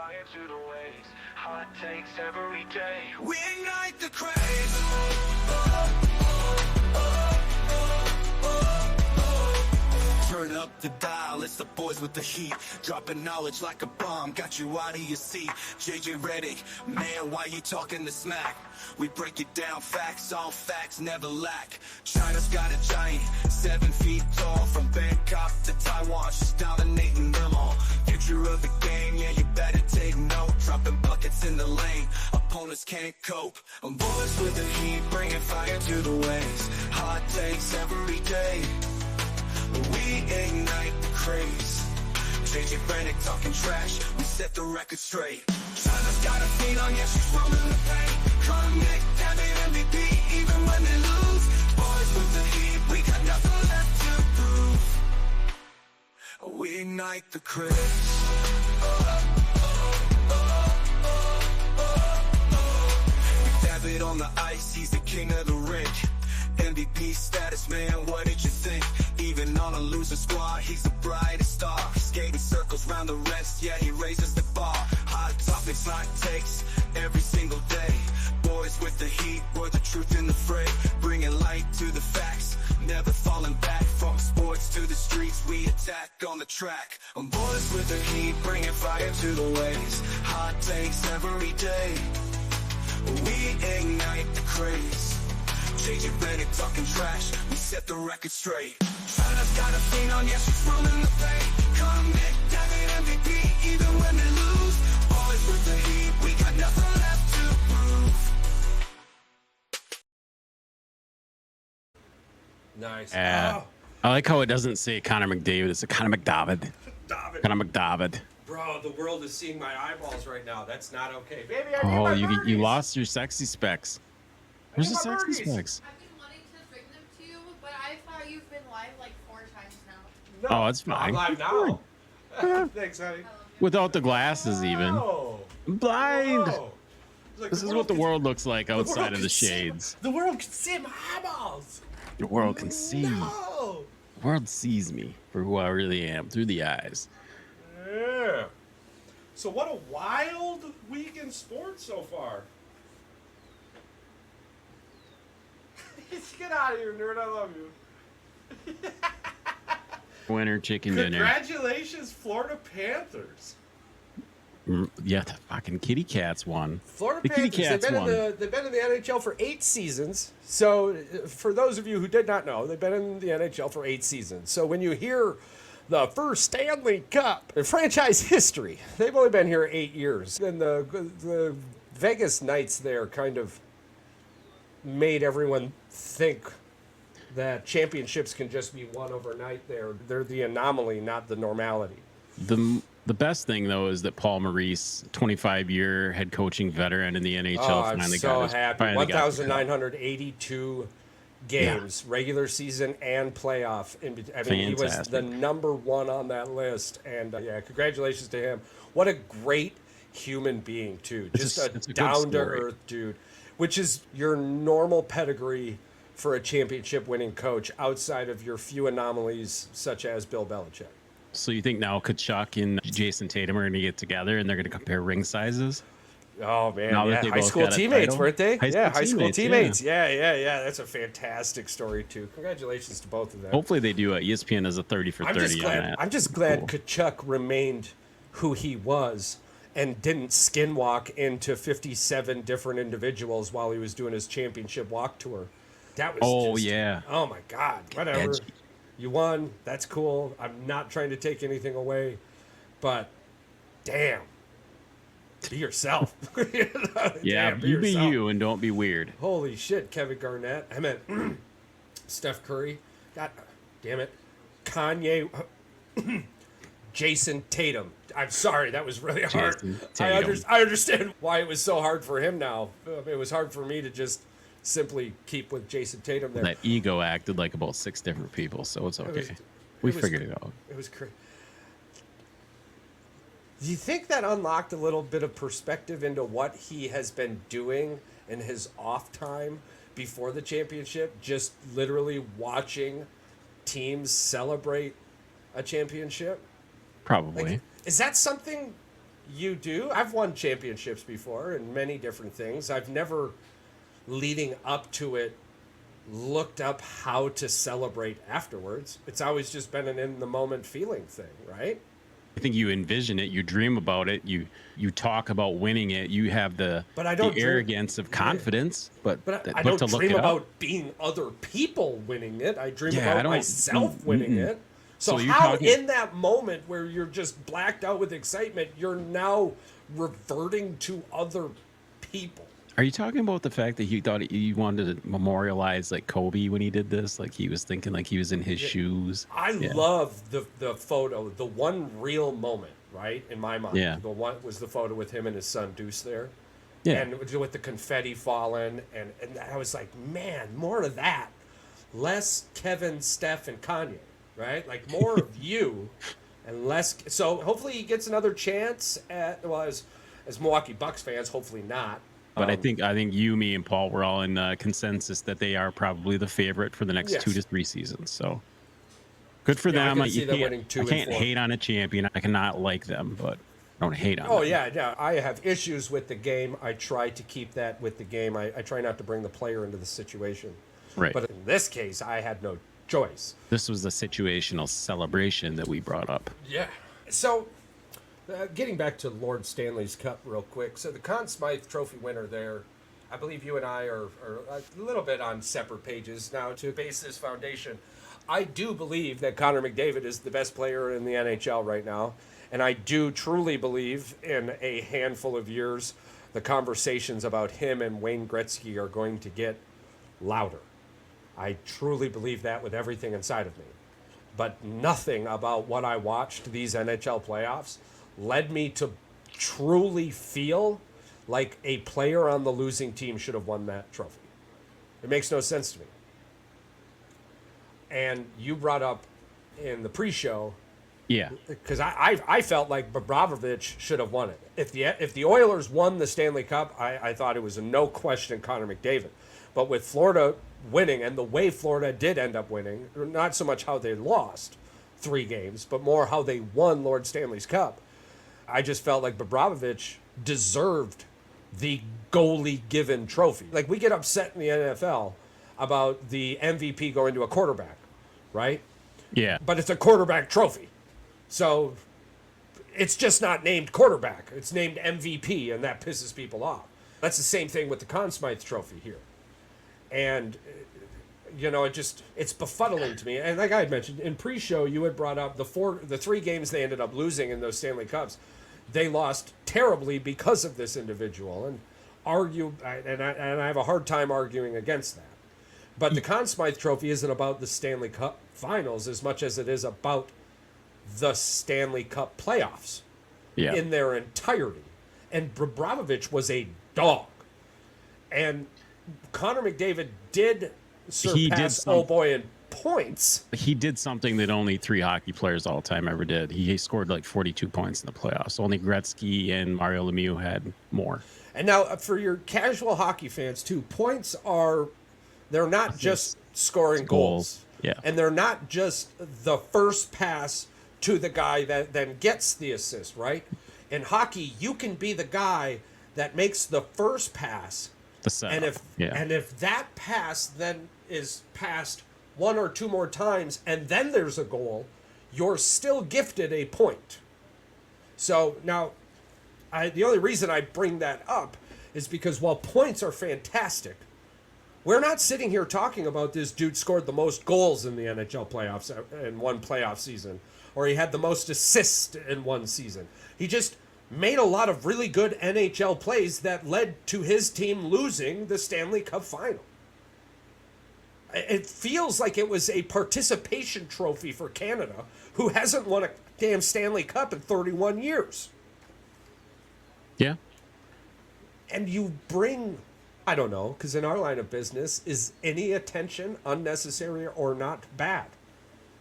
fire to the waves. Hot takes every day. We ignite the craze. Turn up the dial, it's the boys with the heat. Dropping knowledge like a bomb, got you out of your seat. JJ Redick, man, why you talking the smack? We break it down, facts, all facts never lack. China's got a giant, 7 feet tall. From Bangkok to Taiwan, she's dominating them all. Future of the game, yeah, you better take note. Dropping buckets in the lane, opponents can't cope. I'm boys with the heat, bringing fire to the waves. Hot takes every day. We ignite the craze. JJ Redick talking trash, we set the record straight. China's got a feet on, yeah, she's rolling the paint. Come Nick, damn it, MVP, even when they lose. Boys with the heat, we got nothing left to prove. We ignite the craze. We dab it on the ice, he's the king of the rink. MVP status, man, what did you think? Even on a losing squad, he's the brightest star. Skating circles round the rest, yeah, he raises the bar. Hot topics, hot takes, every single day. Boys with the heat, we're the truth in the fray. Bringing light to the facts, never falling back. From sports to the streets, we attack on the track. Boys with the heat, bringing fire to the waves. Hot takes every day. We ignite the craze. JJ Redick talking trash, we set the record straight. China's got a thing on, yeah, she's rolling the paint. Come Nick, damn it, MVP, even when they lose. Boys with the heat, we got nothing left to prove. Nice. I like how it doesn't say Connor McDavid, it's a Connor McDavid. Connor McDavid. Bro, the world is seeing my eyeballs right now. That's not okay. Baby, I need my you birdies. lost your sexy specs. Where's the my sexy birdies. specs? I've been wanting to bring them to you, but I thought you've been live like 4 times now. No, Oh, it's fine. I'm live now. Thanks, honey. Without the glasses even. Oh. I'm blind. Whoa. It's like This is world what the can- world looks like the world outside of can the see- shades. The world can see my eyeballs. The world can see me. No. The world sees me for who I really am through the eyes. Yeah. So what a wild week in sports so far. Get out of here, nerd. I love you. Winter chicken dinner. Congratulations, Florida Panthers. Yeah, the fucking kitty cats won. Florida The kitty Panthers, cats won. they've been in the NHL for 8 seasons. So for those of you who did not know, they've been in the NHL for 8 seasons. So when you hear the first Stanley Cup in franchise history, they've only been here 8 years. And the Vegas Knights there kind of made everyone think that championships can just be won overnight there. They're the anomaly, not the normality. The best thing though is that Paul Maurice, 25-year head coaching veteran in the NHL, Oh, I'm finally so got happy. finally got the cup. 1,982 games, regular season and playoff. I mean, he was Fantastic. the number 1 on that list. And yeah, congratulations to him. What a great human being, too. Just a it's a good down-to-earth dude, which is your normal pedigree for a championship-winning coach outside of your few anomalies such as Bill Belichick. So you think now Kachuk and Jason Tatum are going to get together and they're going to compare ring sizes? Oh man, Now that yeah. they High both school got a teammates, title? weren't they? High Yeah, school high school teammates, teammates. Yeah. That's a fantastic story too. Congratulations to both of them. Hopefully they do. ESPN as a 30 for 30 on that. I'm just glad Cool. Kachuk remained who he was and didn't skinwalk into 57 different individuals while he was doing his championship walk tour. That was Oh, just, yeah. Oh my God. Whatever. edgy. You won. That's cool. I'm not trying to take anything away, but damn. Be yourself. Yeah, Damn, you be yourself. you and don't be weird. Holy shit, Kevin Garnett. I meant Steph Curry. God damn it. Kanye. Jason Tatum. I'm sorry, that was really hard. Jason I Tatum. understand why it was so hard for him now. It was hard for me to just simply keep with Jason Tatum there. That ego acted like about 6 different people, so it's okay. We was- figured it out. It was crazy. Do you think that unlocked a little bit of perspective into what he has been doing in his off time before the championship? Just literally watching teams celebrate a championship? Probably. Like, is that something You do. I've won championships before and many different things. I've never, leading up to it, looked up how to celebrate afterwards. It's always just been an in the moment feeling thing, right? I think you envision it, you dream about it, you talk about winning it, you have the arrogance of confidence, but I don't dream about being other people winning it. I dream about myself winning it. So how in that moment where you're just blacked out with excitement, you're now reverting to other people? Are you talking about the fact that he thought he wanted to memorialize like Kobe when he did this? Like he was thinking like he was in his shoes. I love the photo, the one real moment, right, in my mind. Yeah. The one was the photo with him and his son Deuce there. Yeah. And with the confetti falling. And I was like, man, more of that. Less Kevin, Steph, and Kanye, right? Like more of you and less. So hopefully he gets another chance as Milwaukee Bucks fans, hopefully not. But I think you, me, and Paul were all in consensus that they are probably the favorite for the next 2 to 3 seasons. So good for them. I can't hate on a champion. I cannot like them, but I don't hate on them. Oh, yeah. I have issues with the game. I try to keep that with the game. I try not to bring the player into the situation. Right. But in this case, I had no choice. This was the situational celebration that we brought up. Yeah. So getting back to Lord Stanley's Cup real quick. So the Conn Smythe Trophy winner there, I believe you and I are a little bit on separate pages. Now, to base this foundation, I do believe that Connor McDavid is the best player in the NHL right now. And I do truly believe in a handful of years, the conversations about him and Wayne Gretzky are going to get louder. I truly believe that with everything inside of me. But nothing about what I watched these NHL playoffs led me to truly feel like a player on the losing team should have won that trophy. It makes no sense to me. And you brought up in the pre-show, because I felt like Bobrovich should have won it. If the Oilers won the Stanley Cup, I thought it was a no question Connor McDavid. But with Florida winning, and the way Florida did end up winning, not so much how they lost 3 games, but more how they won Lord Stanley's Cup, I just felt like Bobrovich deserved the goalie-given trophy. Like, we get upset in the NFL about the MVP going to a quarterback, right? Yeah. But it's a quarterback trophy. So it's just not named quarterback. It's named MVP, and that pisses people off. That's the same thing with the Conn Smythe Trophy here. And, it's befuddling to me. And like I had mentioned, in pre-show, you had brought up the 3 games they ended up losing in those Stanley Cups. They lost terribly because of this individual. And I have a hard time arguing against that. But the Conn Smythe Trophy isn't about the Stanley Cup Finals as much as it is about the Stanley Cup playoffs in their entirety. And Bobrovich was a dog. And Connor McDavid did surpass in points. He did something that only 3 hockey players all time ever did. He scored like 42 points in the playoffs. Only Gretzky and Mario Lemieux had more. And now for your casual hockey fans too, points they're not just scoring goals. Yeah. And they're not just the first pass to the guy that then gets the assist, right? In hockey, you can be the guy that makes the first pass. The setup. And if that pass then is passed 1 or 2 more times and then there's a goal, you're still gifted a point. So now, the only reason I bring that up is because while points are fantastic, we're not sitting here talking about this dude scored the most goals in the NHL playoffs in one playoff season, or he had the most assists in one season. He just made a lot of really good NHL plays that led to his team losing the Stanley Cup final. It feels like it was a participation trophy for Canada, who hasn't won a damn Stanley Cup in 31 years. Yeah. And you bring, I don't know, because in our line of business, is any attention unnecessary or not bad?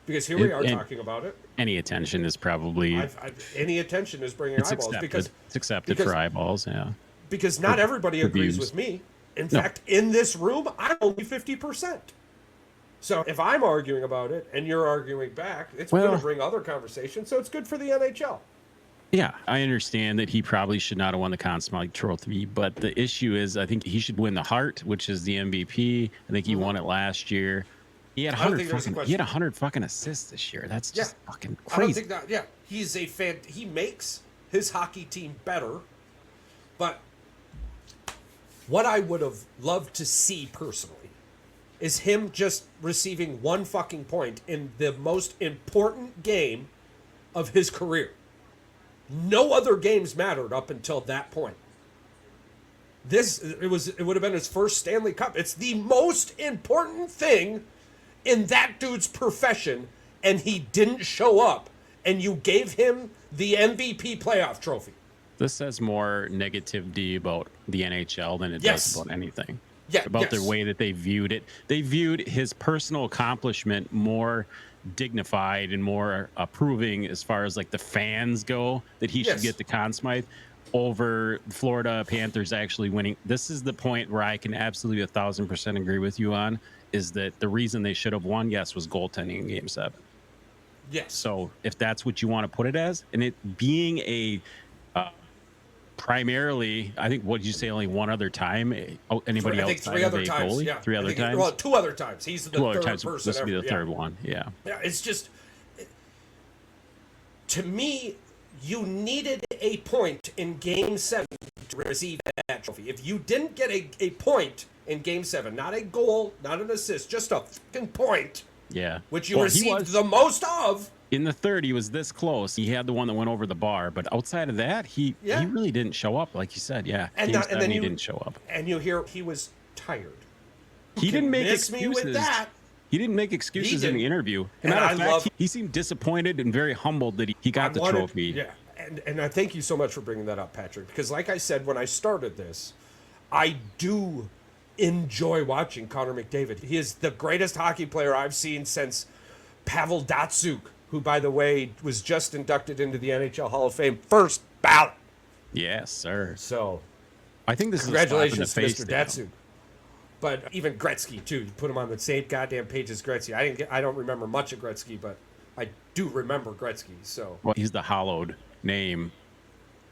Because here we are talking about it. Any attention is probably... any attention is bringing eyeballs. Accepted. It's accepted for eyeballs, yeah. Because not everybody agrees with me. In fact, in this room, I'm only 50%. So if I'm arguing about it and you're arguing back, it's going to bring other conversations. So it's good for the NHL. Yeah, I understand that he probably should not have won the Conn Smythe Trophy, but the issue is I think he should win the Hart, which is the MVP. I think he won it last year. He had 100 fucking assists this year. That's just fucking crazy. I don't think that. Yeah, he's a fan. He makes his hockey team better, but what I would have loved to see personally is him just receiving one fucking point in the most important game of his career. No other games mattered up until that point. It would have been his first Stanley Cup. It's the most important thing in that dude's profession, and he didn't show up, and you gave him the MVP playoff trophy. This says more negativity about the NHL than it does about anything. Yeah, about the way that they viewed it. They viewed his personal accomplishment more dignified and more approving as far as like the fans go, that he should get the Conn Smythe over Florida Panthers actually winning. This is the point where I can absolutely 1,000% agree with you on, is that the reason they should have won, was goaltending in Game 7. Yes. So if that's what you want to put it as, and it being a primarily, I think, what did you say, only one other time? Anybody else? Three other times. Goalie? Yeah. 3 other times? Well, 2 other times. He's the third person. This would be the third one. Yeah. Yeah, it's just, to me, you needed a point in Game 7 to receive that trophy. If you didn't get a point in Game 7, not a goal, not an assist, just a fucking point. Yeah. Which you received the most of. In the third, he was this close. He had the one that went over the bar, but outside of that, he really didn't show up, like you said. Yeah, and then he didn't show up. And you hear he was tired. He didn't make excuses. Me with that. He didn't make excuses in the interview. As a matter of fact, he seemed disappointed and very humbled that he got the trophy. Yeah, and I thank you so much for bringing that up, Patrick, because like I said when I started this, I do enjoy watching Connor McDavid. He is the greatest hockey player I've seen since Pavel Datsyuk, who, by the way, was just inducted into the NHL Hall of Fame first ballot. Yes, sir. So, I think this congratulations is a to Mr. Datsyuk. But even Gretzky too. You put him on the same goddamn page as Gretzky. I don't remember much of Gretzky, but I do remember Gretzky. So, well, he's the hallowed name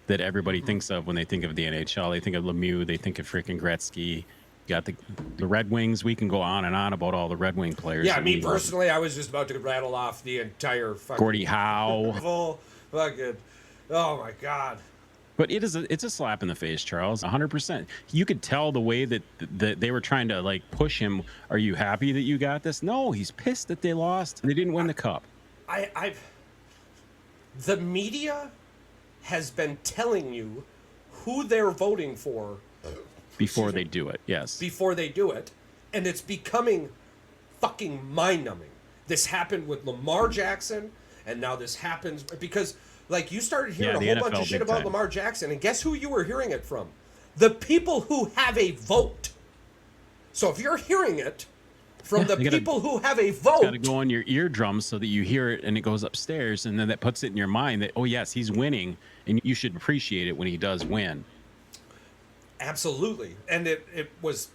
that everybody thinks of when they think of the NHL. They think of Lemieux. They think of freaking Gretzky. You got the Red Wings. We can go on and on about all the Red Wing players. Yeah, me personally, I was just about to rattle off the entire fucking Gordie Howe. Full fucking, oh my God. But it's a slap in the face, Charles. 100%. You could tell the way that they were trying to like push him. Are you happy that you got this? No, he's pissed that they lost. They didn't win the cup. The media has been telling you who they're voting for before they do it. Yes. Before they do it, and it's becoming fucking mind-numbing. This happened with Lamar Jackson, and now this happens because, like, you started hearing a whole bunch of shit about Lamar Jackson, and guess who you were hearing it from? The people who have a vote. So if you're hearing it from the people who have a vote, it's got to go on your eardrums so that you hear it and it goes upstairs, and then that puts it in your mind that, oh yes, he's winning, and you should appreciate it when he does win. Absolutely. And it was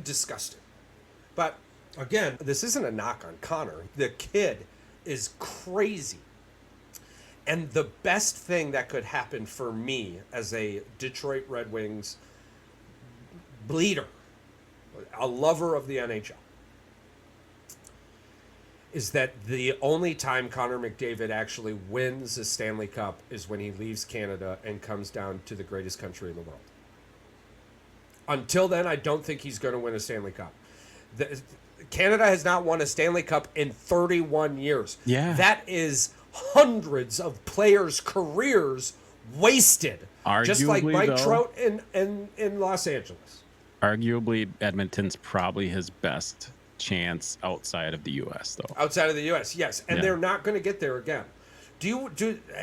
disgusting. But again, this isn't a knock on Connor. The kid is crazy. And the best thing that could happen for me as a Detroit Red Wings bleeder, a lover of the NHL, is that the only time Connor McDavid actually wins a Stanley Cup is when he leaves Canada and comes down to the greatest country in the world. Until then, I don't think he's going to win a Stanley Cup. Canada has not won a Stanley Cup in 31 years. Yeah. That is hundreds of players' careers wasted. Arguably, just like Mike Trout in Los Angeles. Arguably, Edmonton's probably his best chance outside of the U.S., though. Outside of the U.S., yes. And they're not going to get there again. I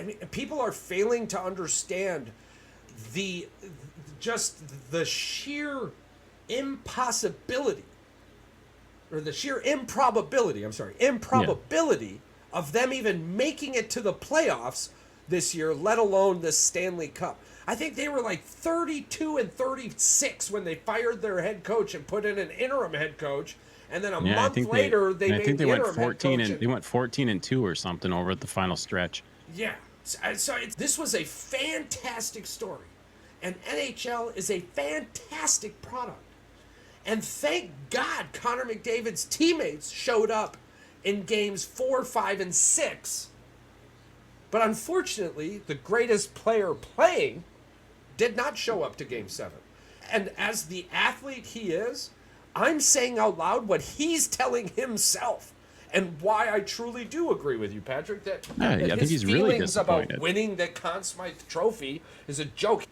mean, people are failing to understand the sheer impossibility, or the sheer improbability of them even making it to the playoffs this year, let alone the Stanley Cup. I think they were like 32 and 36 when they fired their head coach and put in an interim head coach, and then a month later they made the interim head coach. They went 14 and 2 or something over at the final stretch. Yeah, This was a fantastic story. And NHL is a fantastic product. And thank God Connor McDavid's teammates showed up in games 4, 5, and 6. But unfortunately, the greatest player playing did not show up to game 7. And as the athlete he is, I'm saying out loud what he's telling himself. And why I truly do agree with you, Patrick, that I think he's really disappointed. About winning the Conn Smythe Trophy is a joke.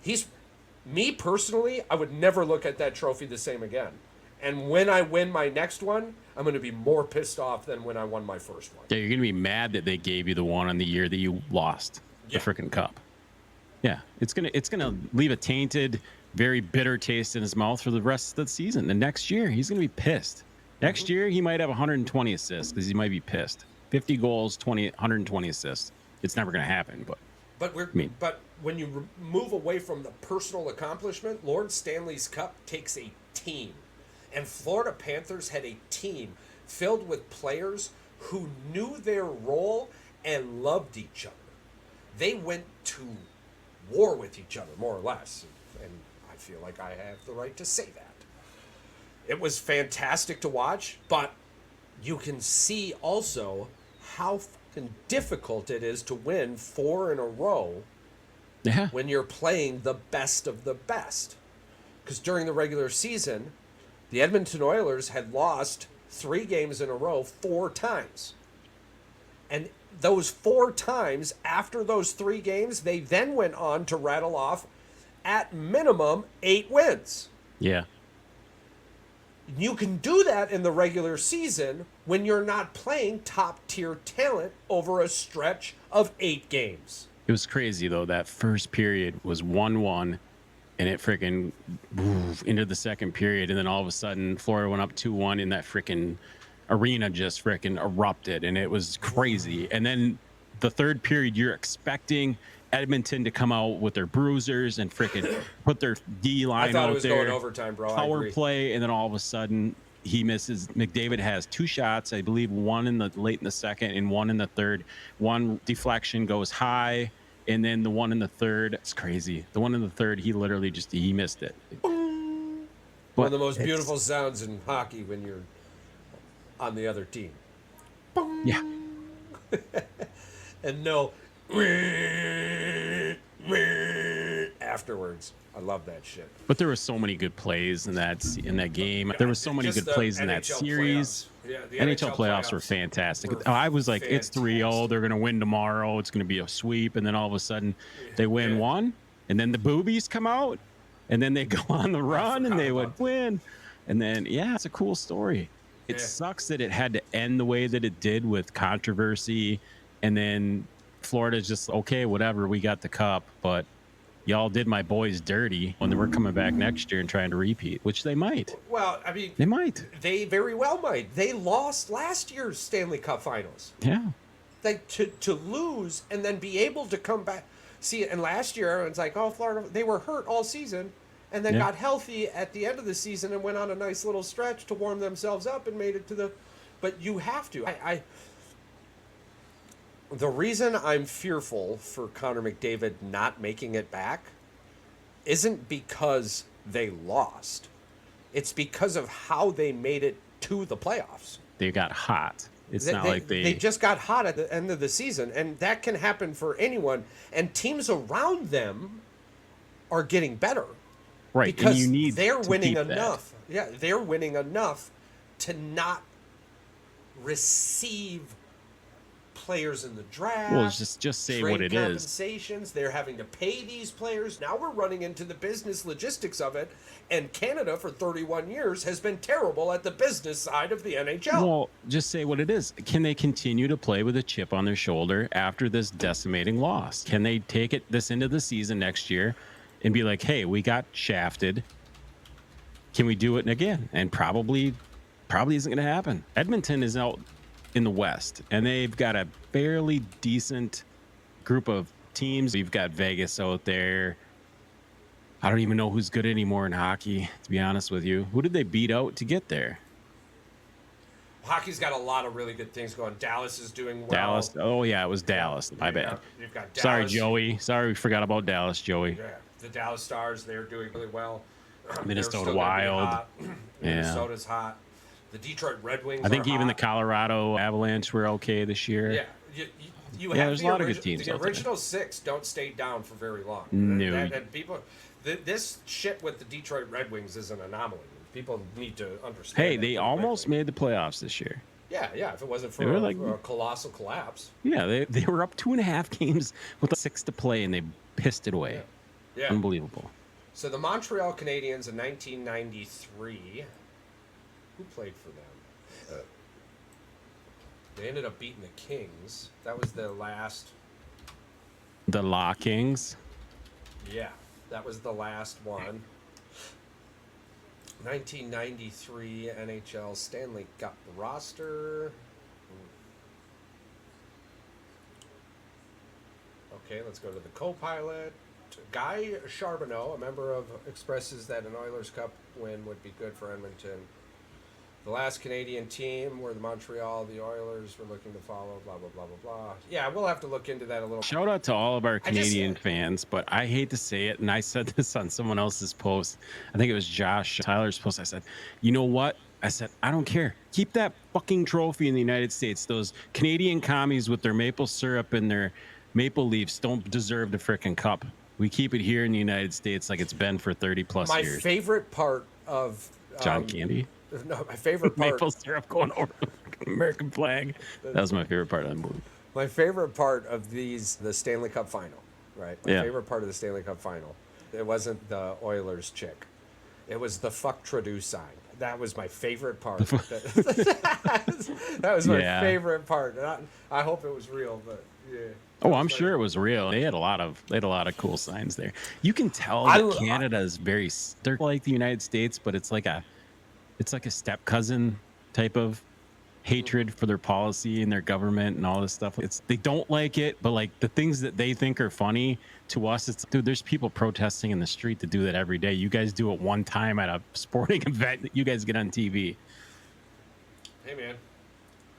Me personally, I would never look at that trophy the same again. And when I win my next one, I'm going to be more pissed off than when I won my first one. Yeah, you're going to be mad that they gave you the one on the year that you lost the freaking cup. Yeah, it's gonna leave a tainted, very bitter taste in his mouth for the rest of the season. The next year, he's going to be pissed. Next year, he might have 120 assists because he might be pissed. 50 goals, 120 assists. It's never going to happen, But when you move away from the personal accomplishment, Lord Stanley's Cup takes a team. And Florida Panthers had a team filled with players who knew their role and loved each other. They went to war with each other, more or less. And I feel like I have the right to say that. It was fantastic to watch, but you can see also how fucking difficult it is to win 4 in a row when you're playing the best of the best. Because during the regular season, the Edmonton Oilers had lost 3 games in a row 4 times. And those 4 times, after those 3 games, they then went on to rattle off, at minimum, 8 wins. Yeah. You can do that in the regular season when you're not playing top-tier talent over a stretch of 8 games. It was crazy, though. That first period was 1-1, and it freaking into the second period, and then all of a sudden, Florida went up 2-1, and that freaking arena just freaking erupted, and it was crazy. And then the third period, you're expecting Edmonton to come out with their bruisers and freaking put their D line out there. I thought it was going overtime, bro. Power play, and then all of a sudden he misses. McDavid has 2 shots, I believe, one in the late in the second and one in the third. One deflection goes high, and then the one in the third, it's crazy. The one in the third, he literally he missed it. One of the most beautiful sounds in hockey when you're on the other team. Yeah. And no afterwards. I love that shit. But there were so many good plays in that game. There were so many good plays in that series. Yeah, the NHL playoffs were fantastic. I was like, it's 3-0. They're going to win tomorrow. It's going to be a sweep. And then all of a sudden, they win one. And then the boobies come out. And then they go on the run and they would win. And then, it's a cool story. It sucks that it had to end the way that it did with controversy. And then Florida's just, okay, whatever, we got the cup. But y'all did my boys dirty when they were coming back next year and trying to repeat, which they might. Well, I mean, they might. They very well might. They lost last year's Stanley Cup Finals. Yeah. Like to lose and then be able to come back. See, and last year everyone's like, oh, Florida, they were hurt all season and then got healthy at the end of the season and went on a nice little stretch to warm themselves up and made it to the. But you have to. The reason I'm fearful for Connor McDavid not making it back isn't because they lost. It's because of how they made it to the playoffs. They got hot. It's not like they just got hot at the end of the season, and that can happen for anyone. And teams around them are getting better, right? Because and you need they're winning enough. That. Yeah, they're winning enough to not receive players in the draft. Well, just say what it is. Compensations. They're having to pay these players. Now we're running into the business logistics of it. And Canada, for 31 years, has been terrible at the business side of the NHL. Well, just say what it is. Can they continue to play with a chip on their shoulder after this decimating loss? Can they take this into the season next year and be like, hey, we got shafted. Can we do it again? And probably isn't going to happen. Edmonton is out in the West, and they've got a fairly decent group of teams. We've got Vegas out there. I don't even know who's good anymore in hockey, to be honest with you. Who did they beat out to get there? Hockey's got a lot of really good things going. Dallas is doing well. Dallas. Oh yeah, it was Dallas. My bad. You've got Dallas. Sorry, Joey. Sorry, we forgot about Dallas, Joey. Yeah, the Dallas Stars. They're doing really well. Minnesota Wild. Minnesota's hot. The Detroit Red Wings. I think are even hot. the Colorado Avalanche were okay this year. Yeah. You Yeah, have there's a lot of good teams The out there. original 6 don't stay down for very long. No. And people, this shit with the Detroit Red Wings is an anomaly. People need to understand. Hey, they almost made the playoffs this year. Yeah. If it wasn't for They were a colossal collapse. Yeah, they were up 2.5 games with 6 to play, and they pissed it away. Yeah. Unbelievable. So the Montreal Canadiens in 1993, who played for them? They ended up beating the Kings. That was the last. The La Kings. Yeah, that was the last one. 1993 NHL Stanley Cup roster. Okay, let's go to the co-pilot. Guy Charbonneau, a member of, expresses that an Oilers Cup win would be good for Edmonton. The last Canadian team were the Montreal, the Oilers were looking to follow, blah, blah, blah, blah, blah. Yeah, we'll have to look into that a little. Shout out to all of our Canadian fans, but I hate to say it, and I said this on someone else's post. I think it was Josh Tyler's post. I said, you know what? I said, I don't care. Keep that fucking trophy in the United States. Those Canadian commies with their maple syrup and their maple leafs don't deserve the frickin' cup. We keep it here in the United States like it's been for 30 plus years. My favorite part of John Candy. No, my favorite part. Maple syrup going over the American flag. That was my favorite part of the movie. My favorite part of the Stanley Cup final, right? My favorite part of the Stanley Cup final. It wasn't the Oilers chick. It was the fuck Trudeau sign. That was my favorite part. That was my favorite part. I hope it was real, but yeah. Oh, I'm sure it was real. They had a lot of cool signs there. You can tell that Canada is they're like the United States, but it's like a step cousin type of hatred for their policy and their government and all this stuff. They don't like it, but like the things that they think are funny to us, it's dude, there's people protesting in the street that do that every day. You guys do it one time at a sporting event that you guys get on TV. Hey man,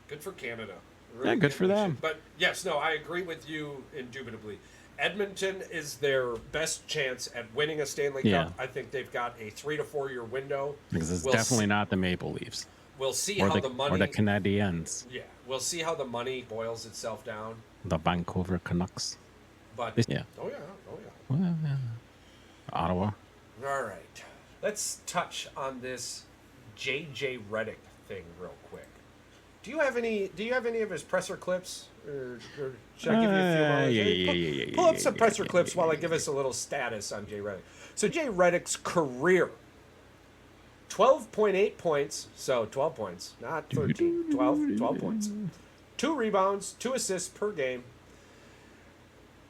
good for Canada. Really good for them. But yes, no, I agree with you indubitably. Edmonton is their best chance at winning a Stanley Cup. I think they've got a 3 to 4 year window. Because it's definitely not the Maple Leafs. We'll see how the money... Or the Canadiens. Yeah, we'll see how the money boils itself down. The Vancouver Canucks. But yeah. Oh, yeah. Well, yeah. Ottawa. All right. Let's touch on this J.J. Redick thing real quick. Do you have any of his presser clips? Or should I give you a few moments? Pull up some presser clips while I give us a little status on Jay Redick. So Jay Redick's career, 12.8 points. So 12 points, not 13. 12 points. 2 rebounds, 2 assists per game.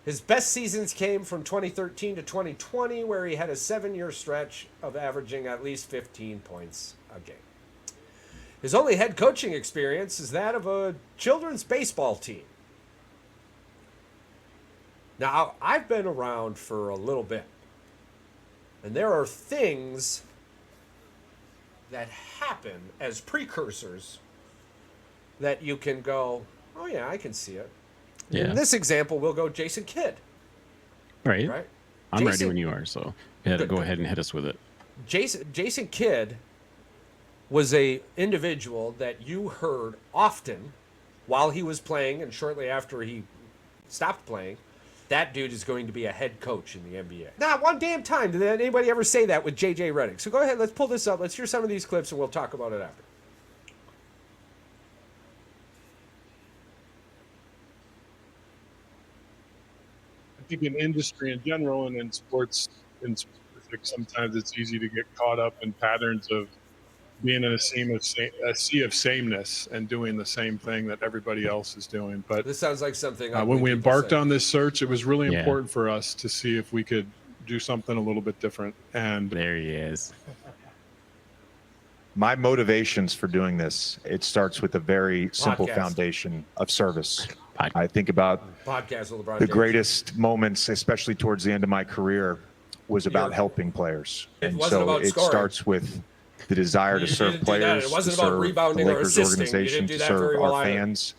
His best seasons came from 2013 to 2020, where he had a 7-year stretch of averaging at least 15 points a game. His only head coaching experience is that of a children's baseball team. Now, I've been around for a little bit, and there are things that happen as precursors that you can go, oh yeah, I can see it. Yeah. In this example, we'll go Jason Kidd. Right. I'm ready when you are, so go ahead and hit us with it. Jason Kidd was a individual that you heard often while he was playing and shortly after he stopped playing. That dude is going to be a head coach in the NBA. Not one damn time did anybody ever say that with J.J. Redick. So go ahead, let's pull this up. Let's hear some of these clips, and we'll talk about it after. I think in industry in general and in sports in specific, sometimes it's easy to get caught up in patterns of being in a sea of sameness and doing the same thing that everybody else is doing. But this sounds like something when we embarked on this search, it was really important for us to see if we could do something a little bit different. And there he is. My motivations for doing this, it starts with a very simple foundation of service. I think about the greatest moments, especially towards the end of my career, was about helping players. And so it starts with the desire to serve players, it wasn't to about serve rebounding the or Lakers assisting. organization, to serve our fans.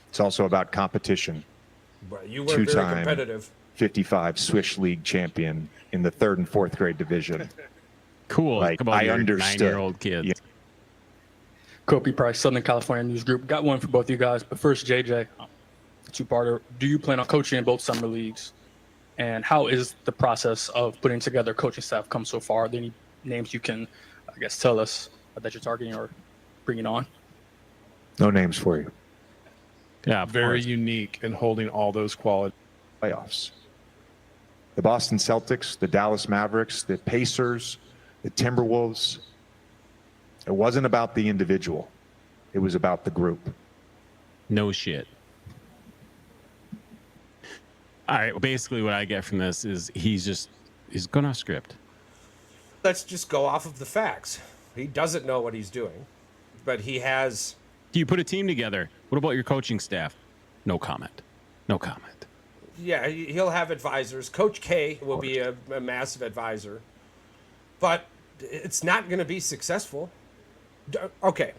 It's also about competition. You were very competitive. 55 Swiss League champion in the 3rd and 4th grade division. Cool. Like, I understood. 9-year-old kids. Yeah. Kobe Price, Southern California News Group. Got one for both you guys. But first, JJ, two-parter. Do you plan on coaching in both summer leagues? And how is the process of putting together coaching staff come so far? Are there any names you can, I guess, tell us that you're targeting or bringing on? No names for you. Yeah, very unique in holding all those qualities. Playoffs. The Boston Celtics, the Dallas Mavericks, the Pacers, the Timberwolves. It wasn't about the individual. It was about the group. No shit. All right. Well, basically, what I get from this is he's going off script. Let's just go off of the facts. He doesn't know what he's doing, but he has. Do you put a team together? What about your coaching staff? No comment. No comment. Yeah, he'll have advisors. Coach K will be a massive advisor, but it's not going to be successful. Okay.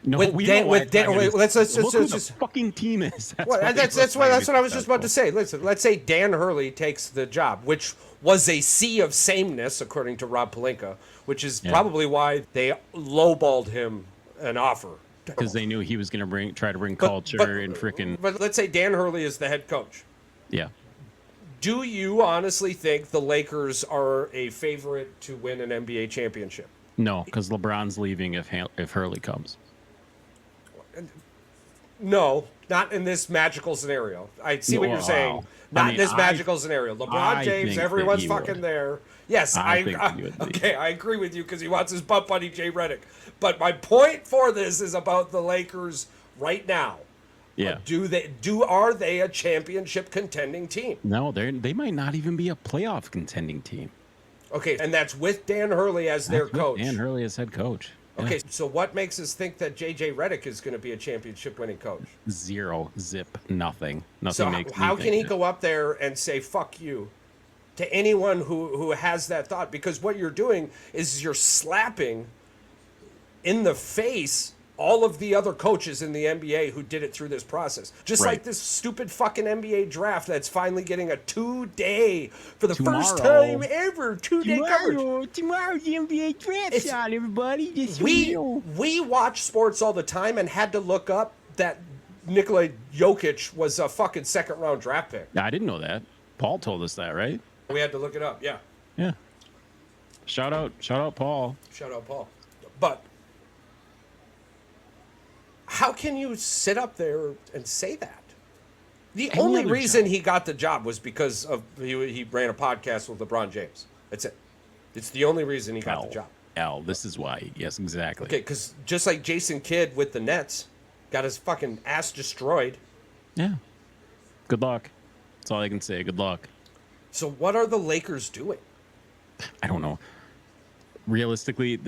No, let's look who the fucking team is. That's what I was just about to say. Listen, let's say Dan Hurley takes the job, which was a sea of sameness, according to Rob Pelinka, which is probably why they lowballed him an offer. Because they knew he was going to try to bring culture and freaking. But let's say Dan Hurley is the head coach. Yeah. Do you honestly think the Lakers are a favorite to win an NBA championship? No, because LeBron's leaving if Hurley comes. No, not in this magical scenario. I see what you're saying. Not in this magical scenario. LeBron James, everyone's fucking there. Yes, I agree with you because he wants his butt buddy Jay Redick. But my point for this is about the Lakers right now. Yeah. Are they a championship contending team? No, they might not even be a playoff contending team. Okay, and that's with Dan Hurley as their coach. Dan Hurley as head coach. Okay, so what makes us think that J.J. Redick is going to be a championship-winning coach? Zero, zip, nothing. So how can he go up there and say, fuck you, to anyone who has that thought? Because what you're doing is you're slapping in the face all of the other coaches in the NBA who did it through this process. Just like this stupid fucking NBA draft that's finally getting a 2-day for the first time ever. 2-day coverage. Tomorrow the NBA draft's on, everybody. We watch sports all the time and had to look up that Nikola Jokic was a fucking second-round draft pick. I didn't know that. Paul told us that, right? We had to look it up, yeah. Yeah. Shout out Paul. Shout out Paul. But how can you sit up there and say that? The only reason he got the job was because of he ran a podcast with LeBron James. That's it. It's the only reason he got the job. This is why. Yes, exactly. Okay, because just like Jason Kidd with the Nets got his fucking ass destroyed. Yeah. Good luck. That's all I can say. Good luck. So what are the Lakers doing? I don't know. Realistically,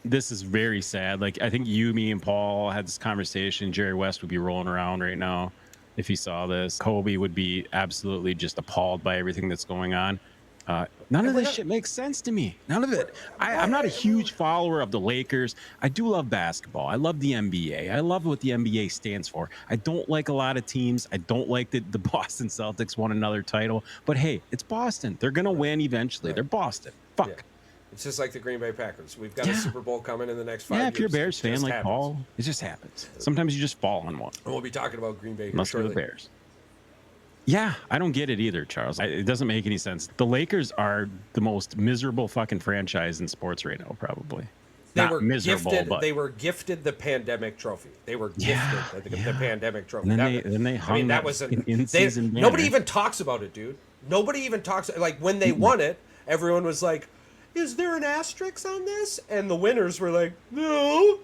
this is very sad. Like, I think you, me, and Paul had this conversation. Jerry West would be rolling around right now if he saw this. Kobe would be absolutely just appalled by everything that's going on. None of this shit makes sense to me. None of it. I'm not a huge follower of the Lakers. I do love basketball. I love the NBA. I love what the NBA stands for. I don't like a lot of teams. I don't like that the Boston Celtics won another title. But hey, it's Boston. They're going to win eventually. They're Boston. Fuck. Yeah. It's just like the Green Bay Packers. We've got a Super Bowl coming in the next 5 years. Yeah, if you're a Bears fan like Paul, it just happens. Sometimes you just fall on one. And we'll be talking about Green Bay here shortly. Must be the Bears. Yeah, I don't get it either, Charles. It doesn't make any sense. The Lakers are the most miserable fucking franchise in sports right now, probably. They were gifted the pandemic trophy. They were gifted the pandemic trophy. And they hung that was an in-season banner. Nobody even talks about it, dude. Nobody even talks. Like, when they won it, everyone was like, is there an asterisk on this? And the winners were like, no,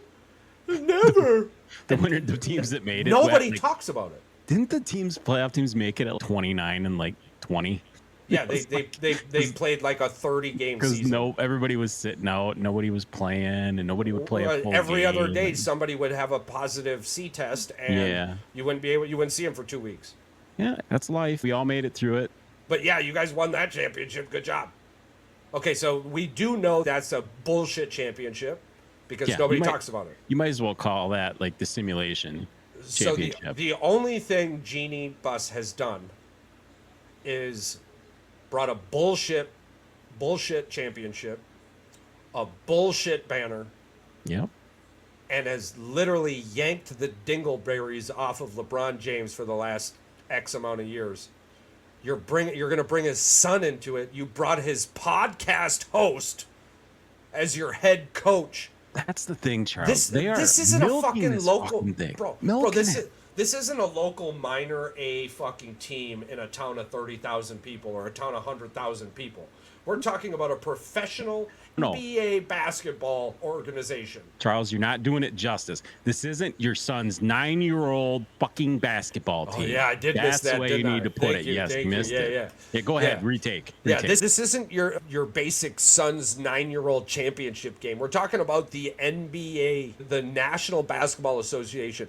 never. The teams that made it. Nobody talks about it. Didn't the playoff teams make it at 29 and like 20? Yeah, they played like a 30-game season. Because everybody was sitting out, nobody was playing, and nobody would play a full every game. Other day, somebody would have a positive C test, and you wouldn't see them for 2 weeks. Yeah, that's life. We all made it through it. But yeah, you guys won that championship. Good job. Okay, so we do know that's a bullshit championship because nobody talks about it. You might as well call that like the simulation championship. So the only thing Genie Bus has done is brought a bullshit championship, a bullshit banner, Yep. and has literally yanked the dingleberries off of LeBron James for the last X amount of years. You're going to bring his son into it. You brought his podcast host as your head coach. That's the thing, Charles. This isn't a fucking local thing. Bro, this isn't a local minor A fucking team in a town of 30,000 people or a town of 100,000 people. We're talking about a professional NBA basketball organization. Charles, you're not doing it justice. This isn't your son's 9-year-old fucking basketball team. Oh, yeah, I did miss that. That's the way you need to put it. Yes, you missed it. Yeah, go ahead. Retake. Yeah, this isn't your basic son's 9-year-old championship game. We're talking about the NBA, the National Basketball Association,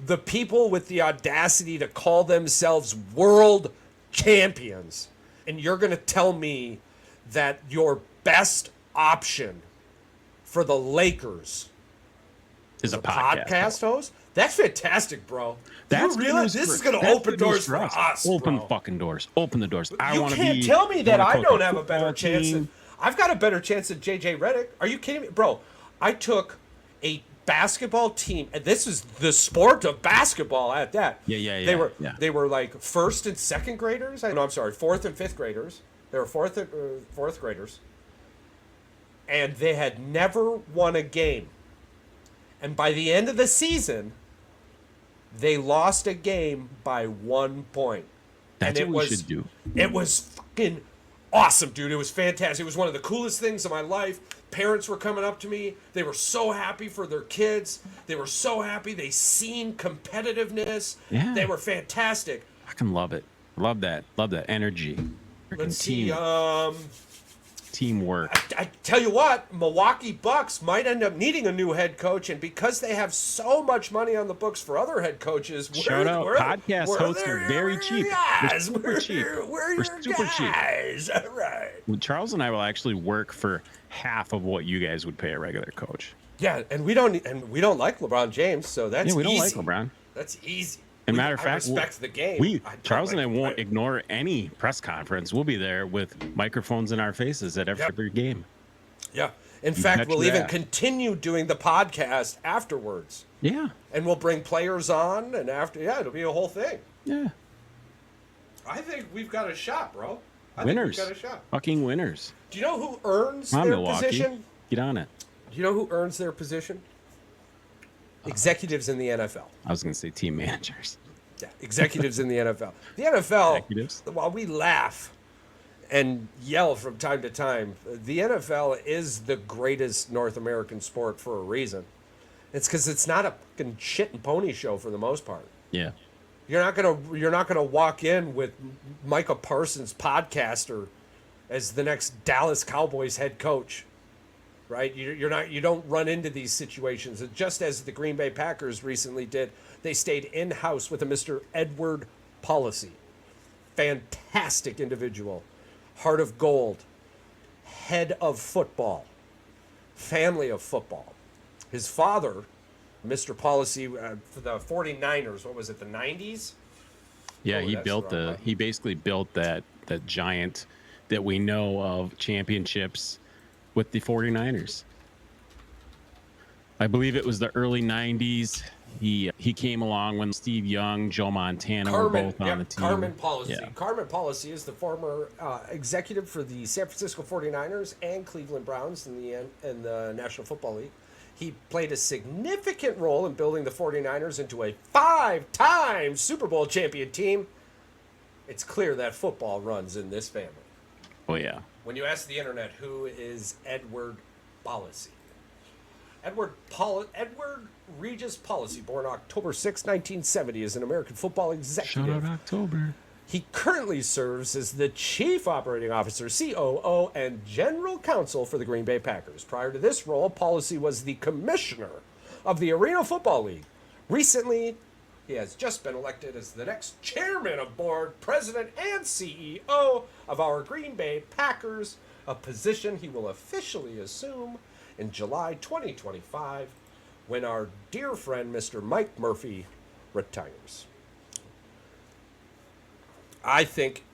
the people with the audacity to call themselves world champions. And you're going to tell me that your best option for the Lakers is a podcast host? That's fantastic, bro. That's you realize this is going to open doors for us, Open bro. fucking doors. Open the doors. You can't tell me that I don't have a better chance. I've got a better chance than JJ Redick. Are you kidding me? Bro, I took a basketball team, and this is the sport of basketball at that. Yeah. They were like first and second graders. Fourth and fifth graders. They were fourth graders. And they had never won a game. And by the end of the season, they lost a game by 1 point. That's what we should do. It was fucking awesome, dude. It was fantastic. It was one of the coolest things of my life. Parents were coming up to me. They were so happy for their kids. They were so happy. They seen competitiveness. Yeah. They were fantastic. I can love it. Love that. Love that energy. Let's see. Teamwork. I tell you what, Milwaukee Bucks might end up needing a new head coach, and because they have so much money on the books for other head coaches, podcast hosts are very cheap. We're super cheap. We're super cheap. All right. Well, Charles and I will actually work for half of what you guys would pay a regular coach. Yeah, and we don't like LeBron James, so that's we easy. don't like LeBron. That's easy. As a matter of fact, I respect the game. Charles and I won't ignore any press conference. We'll be there with microphones in our faces at every game. Yeah. In fact, we'll even continue doing the podcast afterwards. Yeah. And we'll bring players on, and it'll be a whole thing. Yeah. I think we've got a shot, bro. Winners. Think we've got a shot. Fucking winners. Do you know who earns their position? Get on it. Do you know who earns their position? Executives in the NFL. I was going to say team managers. Yeah, executives in the NFL. The NFL, while we laugh and yell from time to time, the NFL is the greatest North American sport for a reason. It's because it's not a fucking shit and pony show for the most part. Yeah. You're not gonna walk in with Micah Parsons, podcaster, as the next Dallas Cowboys head coach. Right, you don't run into these situations. Just as the Green Bay Packers recently did, they stayed in house with a Mr. Edward Policy, fantastic individual, heart of gold, head of football, family of football. His father, Mr. Policy, for the 49ers. What was it? The 90s? Yeah, he basically built that giant that we know of championships with the 49ers. I believe it was the early 90s. He came along when Steve Young, Joe Montana were both on the team. Carmen Policy. Yeah. Carmen Policy is the former executive for the San Francisco 49ers and Cleveland Browns in the National Football League. He played a significant role in building the 49ers into a 5-time Super Bowl champion team. It's clear that football runs in this family. Oh, yeah. When you ask the internet, who is Edward Policy? Edward Regis Policy, born October 6, 1970, is an American football executive. Shout out October. He currently serves as the Chief Operating Officer, COO, and General Counsel for the Green Bay Packers. Prior to this role, Policy was the Commissioner of the Arena Football League. Recently, he has just been elected as the next Chairman of Board, President, and CEO of our Green Bay Packers, a position he will officially assume in July 2025 when our dear friend Mr. Mike Murphy retires. I think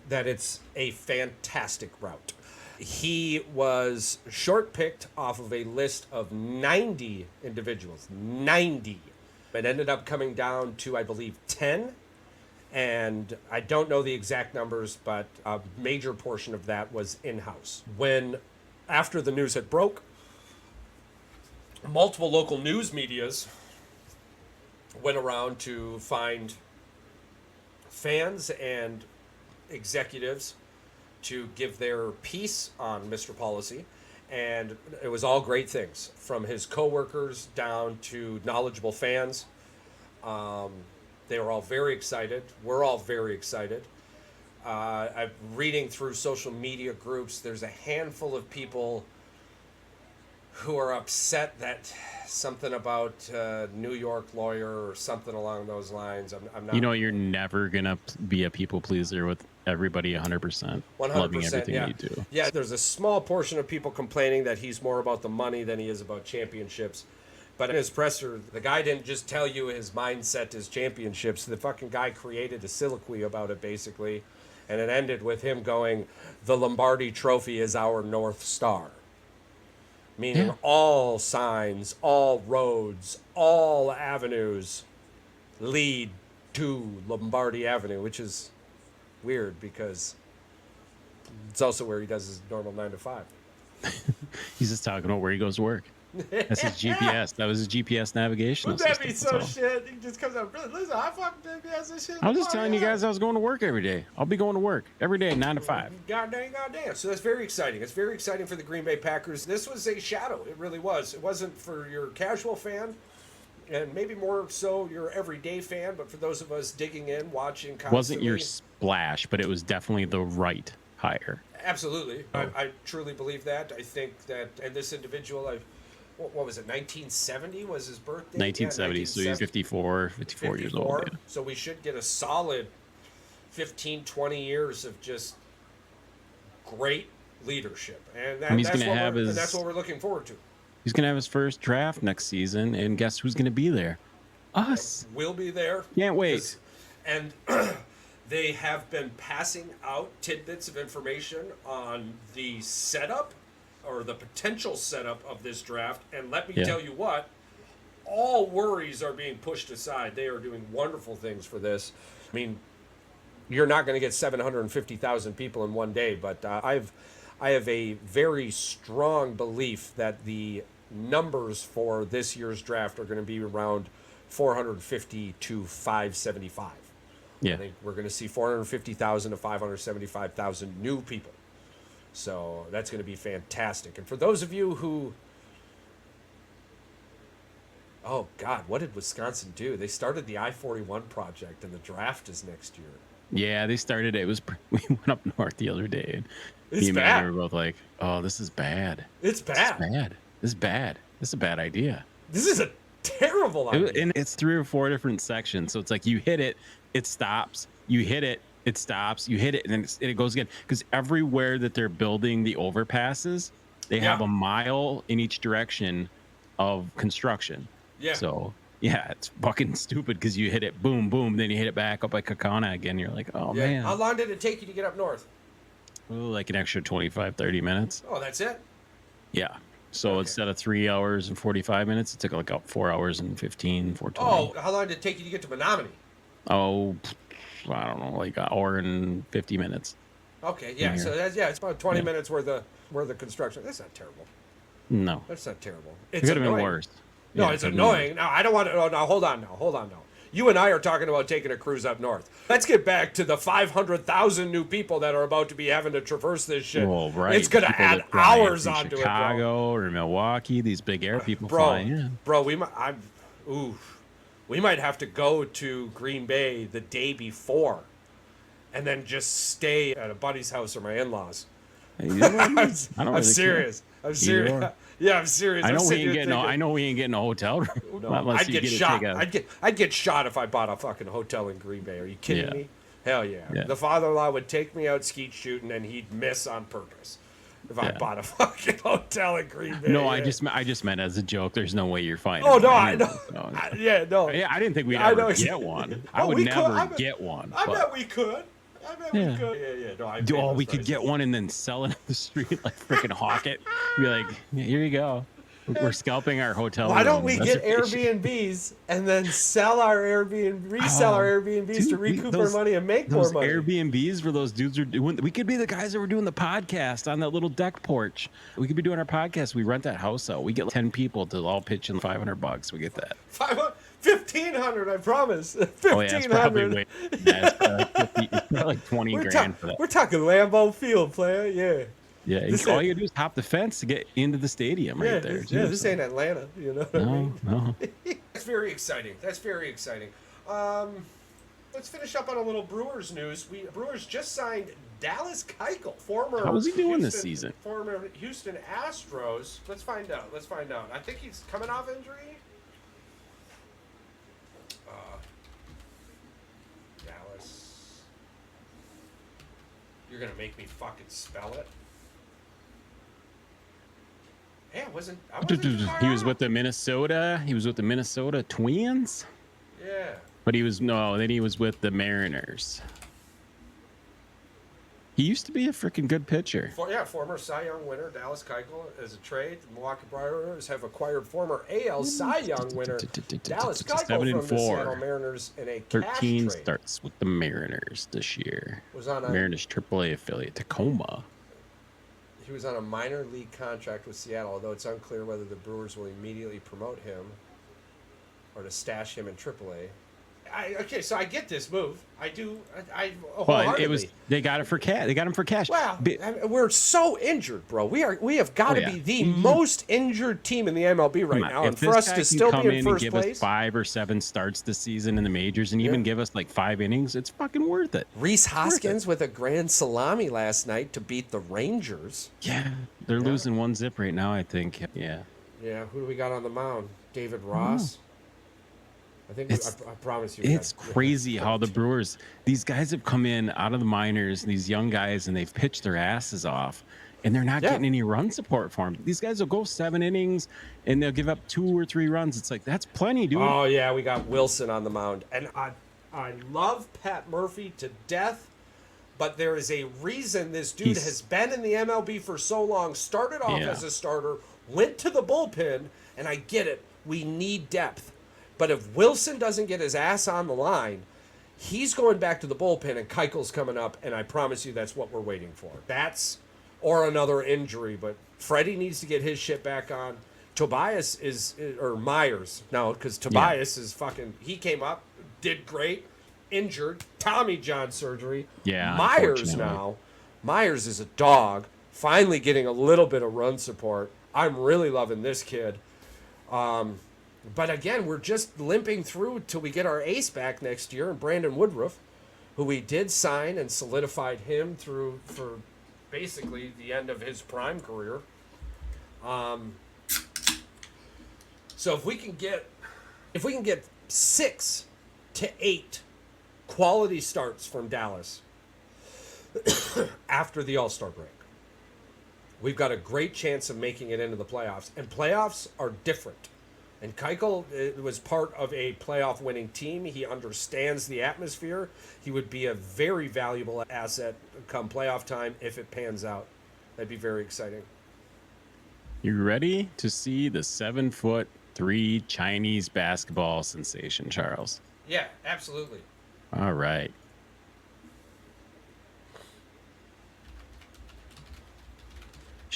that it's a fantastic route. He was short-picked off of a list of 90 individuals. 90. It ended up coming down to, I believe, 10. And I don't know the exact numbers, but a major portion of that was in-house. After the news had broke, multiple local news medias went around to find fans and executives to give their piece on Mr. Policy, and it was all great things, from his coworkers down to knowledgeable fans. They were all very excited. We're all very excited. I'm reading through social media groups. There's a handful of people who are upset that something about New York lawyer or something along those lines. I'm not. You're never gonna be a people pleaser with everybody 100%. 100%, loving everything yeah. you do. Yeah, there's a small portion of people complaining that he's more about the money than he is about championships. But in his presser, the guy didn't just tell you his mindset is championships. The fucking guy created a soliloquy about it, basically. And it ended with him going, "The Lombardi Trophy is our North Star." Meaning all signs, all roads, all avenues lead to Lombardi Avenue, which is weird because it's also where he does his normal 9 to 5. He's just talking about where he goes to work. That's his GPS. That was his GPS navigation. Wouldn't that be so shit? He just comes out, listen, I fucking GPS and shit. I was just telling you guys I was going to work every day. I'll be going to work every day, 9 to 5. Goddamn. So that's very exciting. It's very exciting for the Green Bay Packers. This was a shadow. It really was. It wasn't for your casual fan, and maybe more so your everyday fan, but for those of us digging in, watching constantly. Wasn't your splash, but it was definitely the right hire. Absolutely. I truly believe that. I think that, and this individual, what was it, 1970 was his birthday? 1970, yeah, so he's 54 years old. Yeah. So we should get a solid 15, 20 years of just great leadership. And that's what we're looking forward to. He's going to have his first draft next season, and guess who's going to be there? Us. We'll be there. Can't wait. And they have been passing out tidbits of information on the setup or the potential setup of this draft. And let me tell you what, all worries are being pushed aside. They are doing wonderful things for this. I mean, you're not going to get 750,000 people in one day, but I have a very strong belief that the numbers for this year's draft are going to be around 450 to 575. Yeah. I think we're going to see 450,000 to 575,000 new people. So that's going to be fantastic. And for those of you who... Oh, God, what did Wisconsin do? They started the I-41 project, and the draft is next year. Yeah, they started it. We went up north the other day, and it's me bad. and I were both like, oh, this is bad. It's bad. This is bad. This is a bad idea. This is a terrible idea. And it's 3 or 4 different sections. So it's like you hit it, it stops. You hit it, it stops. You hit it, and then it goes again. Because everywhere that they're building the overpasses, they have a mile in each direction of construction. Yeah. So, yeah, it's fucking stupid because you hit it, boom, boom, then you hit it back up like Kakana again. You're like, oh, man. How long did it take you to get up north? Oh, like an extra 25, 30 minutes. Oh, that's it? Yeah. So instead of 3 hours and 45 minutes, it took like 4 hours and 15, 4:20. Oh, how long did it take you to get to Menominee? Oh, I don't know, like an hour and 50 minutes. Okay, yeah. So that's it's about 20 minutes worth of construction. That's not terrible. No, that's not terrible. It could have been worse. No, it's annoying. No, I don't want to. Oh, now hold on. Now. You and I are talking about taking a cruise up north. Let's get back to the 500,000 new people that are about to be having to traverse this shit. Well, right. It's going to add hours onto it, bro. Chicago or Milwaukee, these big air people flying in. Bro, we might have to go to Green Bay the day before and then just stay at a buddy's house or my in-laws. I'm serious. I'm serious. Yeah, I'm serious. I know we ain't getting a hotel room. No, I'd get shot. I'd get shot if I bought a fucking hotel in Green Bay. Are you kidding me? Hell yeah. The father-in-law would take me out skeet shooting and he'd miss on purpose. if I bought a fucking hotel in Green Bay. No, I just meant as a joke. There's no way you're finding. Oh no, one. I know. No. Yeah, I didn't think we'd ever get one. I would never get one. I bet we could. We could. No, we could get one and then sell it on the street, like freaking hawk it. Be like, here you go. We're scalping our hotel. Why don't we get Airbnbs and then resell our Airbnbs to recoup our money and make more money? Airbnbs where those dudes are doing. We could be the guys that were doing the podcast on that little deck porch. We could be doing our podcast. We rent that house out. We get 10 people to all pitch in $500. We get that. 1,500, I promise. 1,500. Oh, yeah, it's probably way. Yeah, it's probably like 20 grand for that. We're talking Lambeau Field, player. Yeah. Yeah, all you do is hop the fence to get into the stadium right there. This ain't Atlanta, you know what I mean? No. That's very exciting. Let's finish up on a little Brewers news. Brewers just signed Dallas Keuchel, former. How is he doing this season? Former Houston Astros. Let's find out. I think he's coming off injury. Dallas. You're gonna make me fucking spell it. Yeah, I wasn't he was with the Minnesota. He was with the Minnesota Twins. Yeah. But then he was with the Mariners. He used to be a freaking good pitcher. Former Cy Young winner Dallas Keuchel as a trade. The Milwaukee Brewers have acquired former AL Cy Young winner Dallas Keuchel from the Seattle Mariners in a 13 cash trade. starts with the Mariners this year. Was on Mariners AAA affiliate Tacoma. He was on a minor league contract with Seattle, although it's unclear whether the Brewers will immediately promote him or to stash him in AAA. So I get this move. I do. Well, they got it for cash. They got him for cash. Wow, we're so injured, bro. We have got to be the most injured team in the MLB right now, and for us to still be in first place. Give us 5 or 7 starts this season in the majors, and even give us like 5 innings, it's fucking worth it. Rhys Hoskins with a grand salami last night to beat the Rangers. Yeah, they're losing 1-0 right now, I think. Yeah. Yeah. Who do we got on the mound? David Ross. I promise you. It's crazy how the Brewers, these guys have come in out of the minors, these young guys, and they've pitched their asses off, and they're not getting any run support for them. These guys will go 7 innings, and they'll give up 2 or 3 runs. It's like, that's plenty, dude. Oh, yeah, we got Wilson on the mound. And I love Pat Murphy to death, but there is a reason this dude has been in the MLB for so long, started off as a starter, went to the bullpen, and I get it. We need depth. But if Wilson doesn't get his ass on the line, he's going back to the bullpen, and Keuchel's coming up, and I promise you that's what we're waiting for. Or another injury, but Freddie needs to get his shit back on. Tobias or Myers, no, because Tobias is fucking, he came up, did great, injured, Tommy John surgery. Yeah, Myers is a dog, finally getting a little bit of run support. I'm really loving this kid. But again, we're just limping through till we get our ace back next year, and Brandon Woodruff, who we did sign and solidified him for basically the end of his prime career. So if we can get 6 to 8 quality starts from Dallas after the All-Star break, we've got a great chance of making it into the playoffs. And playoffs are different. And Keuchel was part of a playoff-winning team. He understands the atmosphere. He would be a very valuable asset come playoff time if it pans out. That'd be very exciting. You ready to see the 7'3" Chinese basketball sensation, Charles? Yeah, absolutely. All right.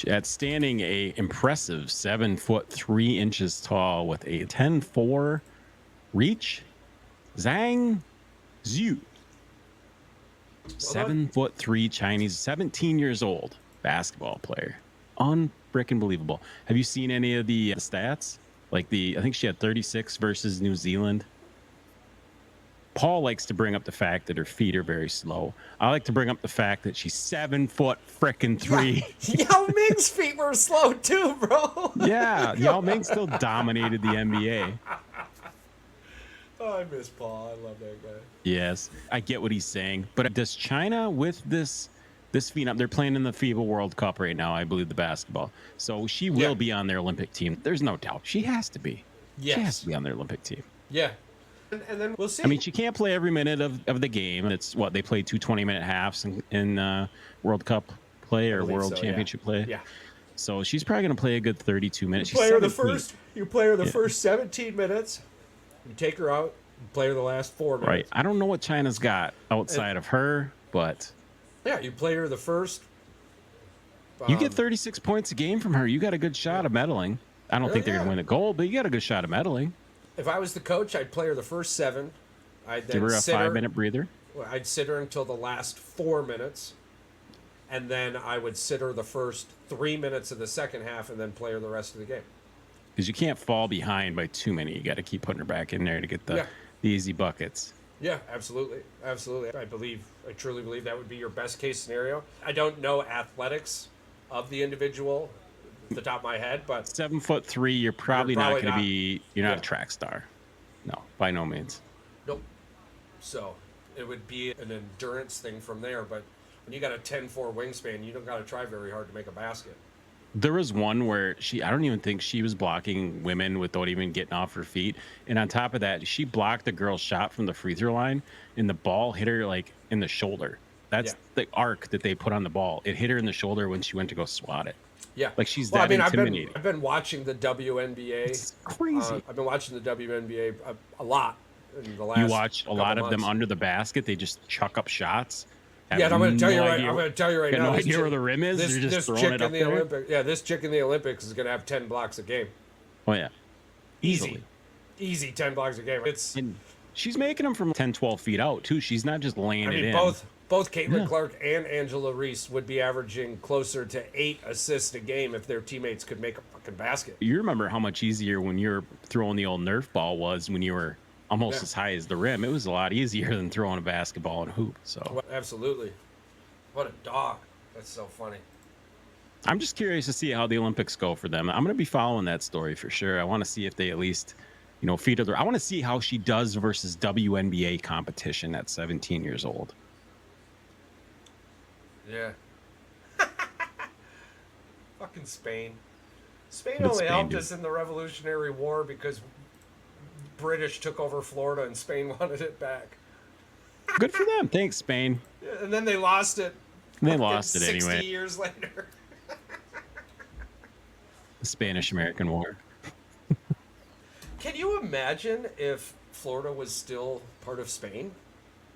At standing a impressive 7'3" tall with a 10'4" reach, Zhang Zhu. 7'3" Chinese, 17 years old basketball player. Unfrickin' believable. Have you seen any of the stats? Like I think she had 36 versus New Zealand. Paul likes to bring up the fact that her feet are very slow. I like to bring up the fact that she's 7'3". Yeah. Yao Ming's feet were slow too, bro. Yeah, Yao Ming still dominated the NBA. Oh, I miss Paul. I love that guy. Yes, I get what he's saying. But does China, with this This phenom, they're playing in the FIBA World Cup right now, I believe, the basketball. So she will be on their Olympic team. There's no doubt. She has to be. Yes. She has to be on their Olympic team. Yeah. And then we'll see. I mean, she can't play every minute of the game. It's what they play 2 20-minute halves in World Cup play or World Championship play. Yeah. So she's probably going to play a good 32 minutes. You play her the first 17 minutes. You take her out. You play her the last 4 minutes. Right. I don't know what China's got outside of her, but yeah, you play her the first. You get 36 points a game from her. You got a good shot of medaling. I don't think they're going to win the gold, but you got a good shot of medaling. If I was the coach, I'd play her the first 7. I'd then give her a 5-minute breather. I'd sit her until the last 4 minutes, and then I would sit her the first 3 minutes of the second half, and then play her the rest of the game. Because you can't fall behind by too many. You got to keep putting her back in there to get the easy buckets. Yeah, absolutely. Absolutely. I truly believe that would be your best case scenario. I don't know athletics of the individual off the top of my head, but 7'3", you're probably not going to be, you're not a track star. No, by no means. Nope. So it would be an endurance thing from there, but when you got a 10-4 wingspan, you don't got to try very hard to make a basket. There was one where I don't even think she was blocking women without even getting off her feet. And on top of that, she blocked the girl's shot from the free throw line, and the ball hit her like in the shoulder. That's the arc that they put on the ball. It hit her in the shoulder when she went to go swat it. Yeah. Like she's that intimidating. I've been watching the WNBA. It's crazy. I've been watching the WNBA a lot in the last You watch a lot of months. them under the basket. They just chuck up shots. Yeah, I'm going to tell you right. I'm going to tell you right now. No idea where the rim is. They're just throwing it up there. Olympics. Yeah, this chick in the Olympics is going to have 10 blocks a game. Oh yeah, easy 10 blocks a game. And she's making them from 10, 12 feet out too. She's not just laying it in. Both Caitlin Clark and Angela Reese would be averaging closer to 8 assists a game if their teammates could make a fucking basket. You remember how much easier when you're throwing the old Nerf ball was when you were almost as high as the rim. It was a lot easier than throwing a basketball and hoop. So absolutely. What a dog. That's so funny. I'm just curious to see how the Olympics go for them. I'm going to be following that story for sure. I want to see if they at least, feed her. I want to see how she does versus WNBA competition at 17 years old. Yeah. Fucking Spain. Spain only helped us in the Revolutionary War because British took over Florida and Spain wanted it back. Good for them. Thanks, Spain. Yeah, and then they lost it. They lost it 60 anyway. years later. The Spanish-American War. Can you imagine if Florida was still part of Spain?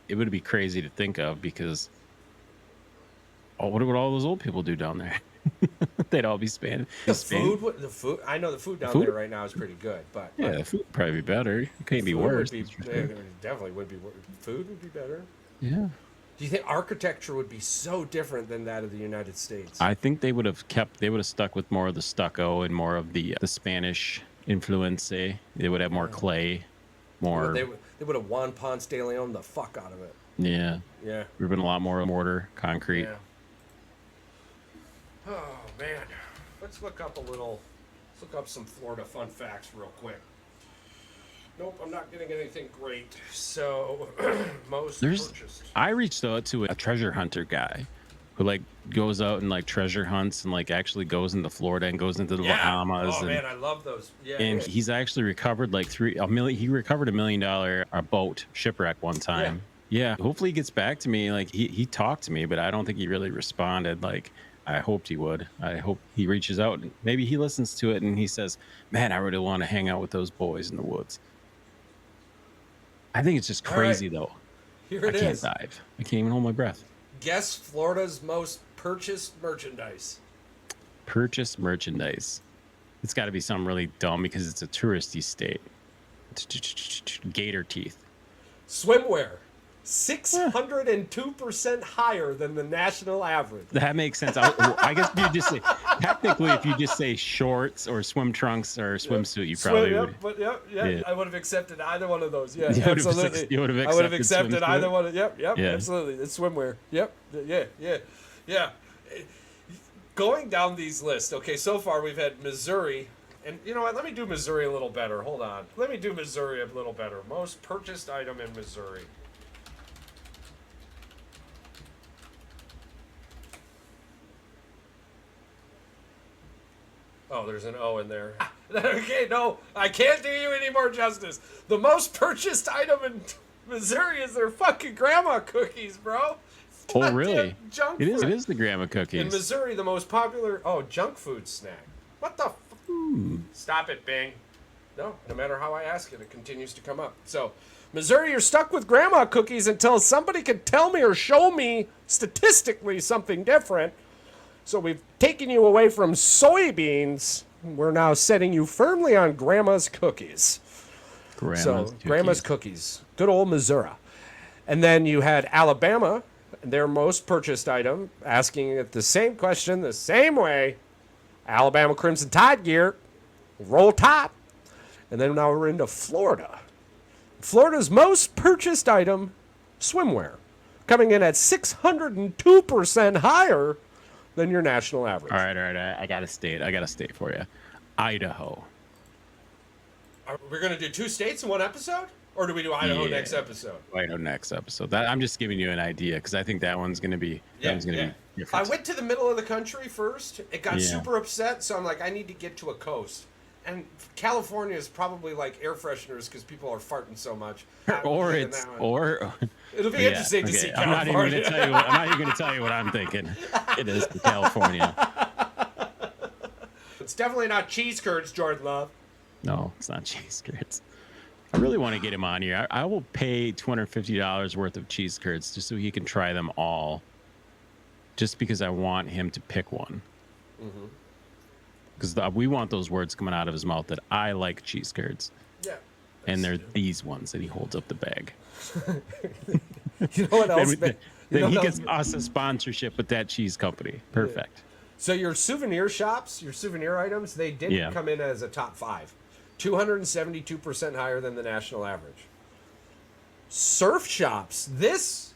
It would be crazy to think of because what would all those old people do down there? They'd all be Spanish. The food. I know the food down there right now is pretty good, but the food would probably be better. It can't be worse. It definitely would be. Food would be better. Yeah. Do you think architecture would be so different than that of the United States? I think they would have stuck with more of the stucco and more of the Spanish influence. They would have more clay, more. They would have Juan Ponce de Leon the fuck out of it. Yeah. Yeah. There would have been a lot more mortar, concrete. Yeah. Oh man, let's look up some Florida fun facts real quick. Nope, I'm not getting anything great. So, purchased. I reached out to a treasure hunter guy who goes out and treasure hunts and actually goes into Florida and goes into the Bahamas. Oh man, I love those. Yeah. And he's actually recovered he recovered $1 million boat shipwreck one time. Yeah. Hopefully he gets back to me. He talked to me, but I don't think he really responded. I hoped he would. I hope he reaches out and maybe he listens to it and he says, "Man, I really want to hang out with those boys in the woods." I think it's just crazy though. Here it is. I can't dive. I can't even hold my breath. Guess Florida's most purchased merchandise. Purchased merchandise. It's got to be something really dumb because it's a touristy state. Gator teeth. Swimwear. 602% higher than the national average. That makes sense. I guess you just say technically, if you just say shorts or swim trunks or swimsuit, you probably would. But I would have accepted either one of those. Yeah, absolutely. You would have accepted. I would have accepted either one. Yep, yeah. Absolutely. It's swimwear. Yep, yeah. Going down these lists. Okay, so far we've had Missouri, and you know what? Let me do Missouri a little better. Hold on. Let me do Missouri a little better. Most purchased item in Missouri. Oh, there's an O in there. Okay, no, I can't do you any more justice. The most purchased item in Missouri is their fucking grandma cookies, bro. Oh, really? Junk It food. is the grandma cookies. In Missouri, the most popular junk food snack. What the? Stop it, Bing. No matter how I ask it, it continues to come up. So, Missouri, you're stuck with grandma cookies until somebody can tell me or show me statistically something different. So we've taken you away from soybeans. We're now setting you firmly on grandma's cookies. Grandma's cookies. Good old Missouri. And then you had Alabama, their most purchased item, asking it the same question the same way. Alabama Crimson Tide gear. Roll Tide. And then now we're into Florida. Florida's most purchased item, swimwear, coming in at 602% higher than your national average. All right. I got a state for you. Idaho. Are we going to do 2 states in one episode? Or do we do Idaho next episode? Idaho next episode. I'm just giving you an idea because I think that one's going to be be different. I went to the middle of the country first. It got super upset, so I'm like, I need to get to a coast. And California is probably like air fresheners because people are farting so much. Or it'll be interesting to see California. I'm not even going to tell you what I'm thinking. It is California. It's definitely not cheese curds, Jordan Love. No, it's not cheese curds. I really want to get him on here. I will pay $250 worth of cheese curds just so he can try them all. Just because I want him to pick one. Because we want those words coming out of his mouth that I like cheese curds. Yeah. And they're these ones that he holds up the bag. You know what else? Then he gets us a sponsorship with that cheese company. Perfect. Yeah. So your souvenir shops, your souvenir items, they did come in as a top 5. 272% higher than the national average. Surf shops, this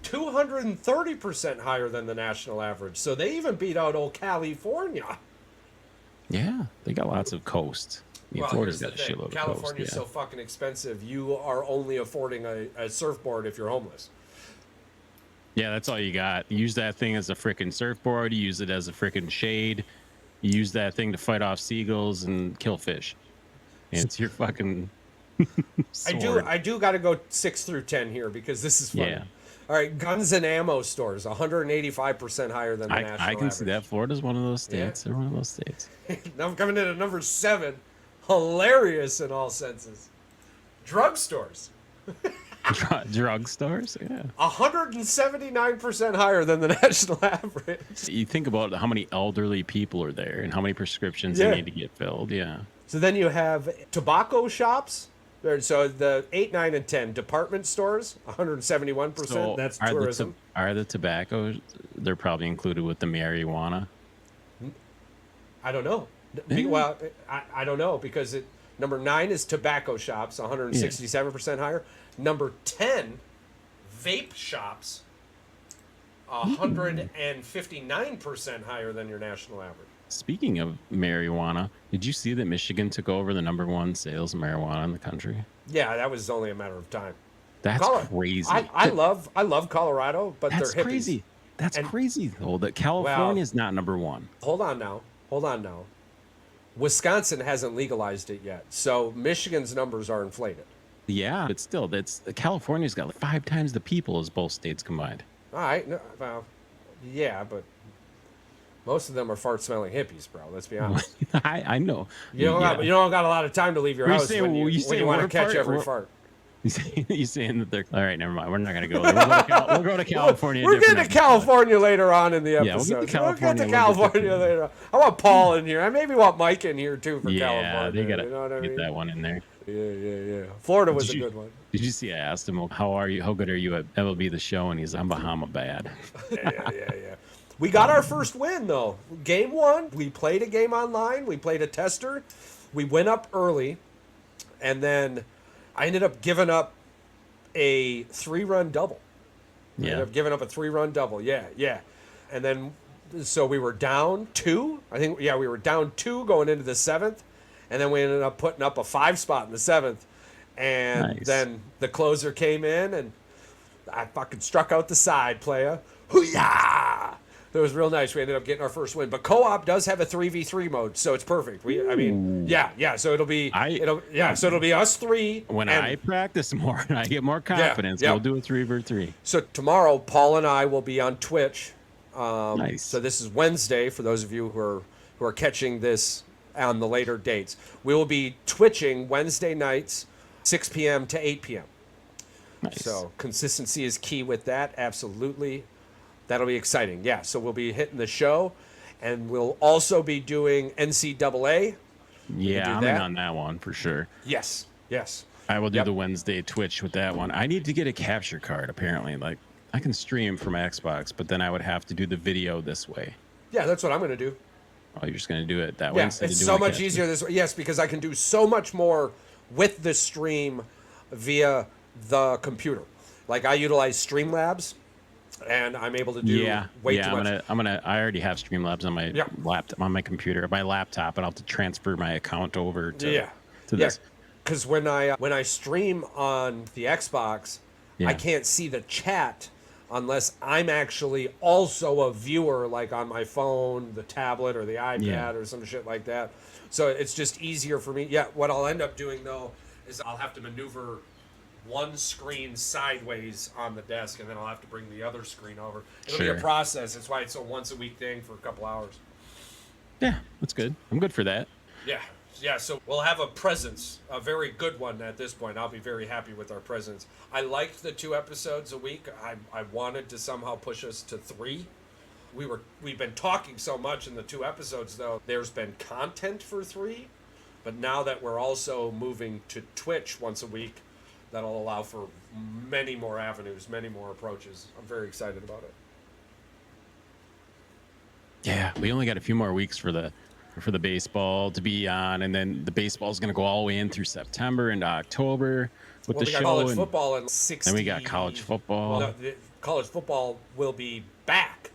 230% higher than the national average. So they even beat out old California. Yeah, they got lots of coast. Florida's got a shitload of coast. California's so fucking expensive. You are only affording a surfboard if you're homeless. Yeah, that's all you got. You use that thing as a freaking surfboard. You use it as a freaking shade. You use that thing to fight off seagulls and kill fish. And it's your fucking sword. I do got to go 6 through 10 here because this is fun. Yeah. All right, guns and ammo stores, 185% higher than the national average. I can see that. Florida's one of those states. They're one of those states. Now I'm coming in at number 7. Hilarious in all senses. Drugstores. Drugstores? Yeah. 179% higher than the national average. You think about how many elderly people are there and how many prescriptions they need to get filled. Yeah. So then you have tobacco shops. So the 8, 9, and 10 department stores, 171%. So that's tourism. Are the tobaccos? They're probably included with the marijuana. I don't know. Well, I don't know because number 9 is tobacco shops, 167% higher. Number 10, vape shops, 159% higher than your national average. Speaking of marijuana, did you see that Michigan took over the #1 sales of marijuana in the country? Yeah, that was only a matter of time. That's crazy. I love Colorado, but they're hippies. Crazy. That's crazy though. That California is not #1. Hold on now. Wisconsin hasn't legalized it yet, so Michigan's numbers are inflated. Yeah, but still, California's got like 5 times the people as both states combined. All right, well, yeah, but most of them are fart-smelling hippies, bro. Let's be honest. I know. You don't got a lot of time to leave your house when you want to catch every fart. You saying that they're all right? Never mind. We're not going to go there. We'll go to California. We're getting to California later on in the episode. Yeah, we'll get to California later on. I want Paul in here. I maybe want Mike in here too for California. Yeah, they got to get that one in there. Yeah. Florida was a good one. Did you see? I asked him, "How good are you at MLB The Show?" And he's, "I'm Bahama bad." Yeah. We got our first win though. Game 1, we played a game online. We played a tester. We went up early, and then I ended up giving up a 3-run double. Yeah. I ended up giving up a 3-run double. Yeah. And then, so we were down 2. We were down 2 going into the 7th. And then we ended up putting up a 5 spot in the 7th. And then the closer came in, and I fucking struck out the side, playa. Hoo-yah! That was real nice. We ended up getting our first win. But co-op does have a 3v3 mode, so it's perfect. So it'll be us three. When I practice more and I get more confidence, we'll do a 3v3. So tomorrow, Paul and I will be on Twitch. Nice. So this is Wednesday for those of you who are catching this on the later dates. We will be twitching Wednesday nights, 6 p.m. to 8 p.m. Nice. So consistency is key with that. Absolutely. That'll be exciting. Yeah, so we'll be hitting the show, and we'll also be doing NCAA. Yeah, I'm in on that one for sure. Yes. I will do the Wednesday Twitch with that one. I need to get a capture card, apparently. Like, I can stream from my Xbox, but then I would have to do the video this way. Yeah, that's what I'm going to do. Oh, you're just going to do it that way? Yeah, it's so much easier this way. Yes, because I can do so much more with the stream via the computer. Like, I utilize Streamlabs. And I'm able to do way too much. I already have Streamlabs on my laptop, on my computer, my laptop, and I'll have to transfer my account over to this. Because when I stream on the Xbox, I can't see the chat unless I'm actually also a viewer, like on my phone, the tablet, or the iPad, or some shit like that. So it's just easier for me. Yeah, what I'll end up doing though is I'll have to maneuver one screen sideways on the desk, and then I'll have to bring the other screen over. It'll be a process. That's why it's a once-a-week thing for a couple hours. Yeah, that's good. I'm good for that. Yeah, so we'll have a presence, a very good one at this point. I'll be very happy with our presence. I liked the 2 episodes a week. I wanted to somehow push us to 3. We've been talking so much in the 2 episodes, though. There's been content for 3, but now that we're also moving to Twitch once a week, that'll allow for many more avenues, many more approaches. I'm very excited about it. Yeah, we only got a few more weeks for the baseball to be on, and then the baseball is going to go all the way in through September into October with the show. College football in 60. Then we got college football. Well, no, college football will be back,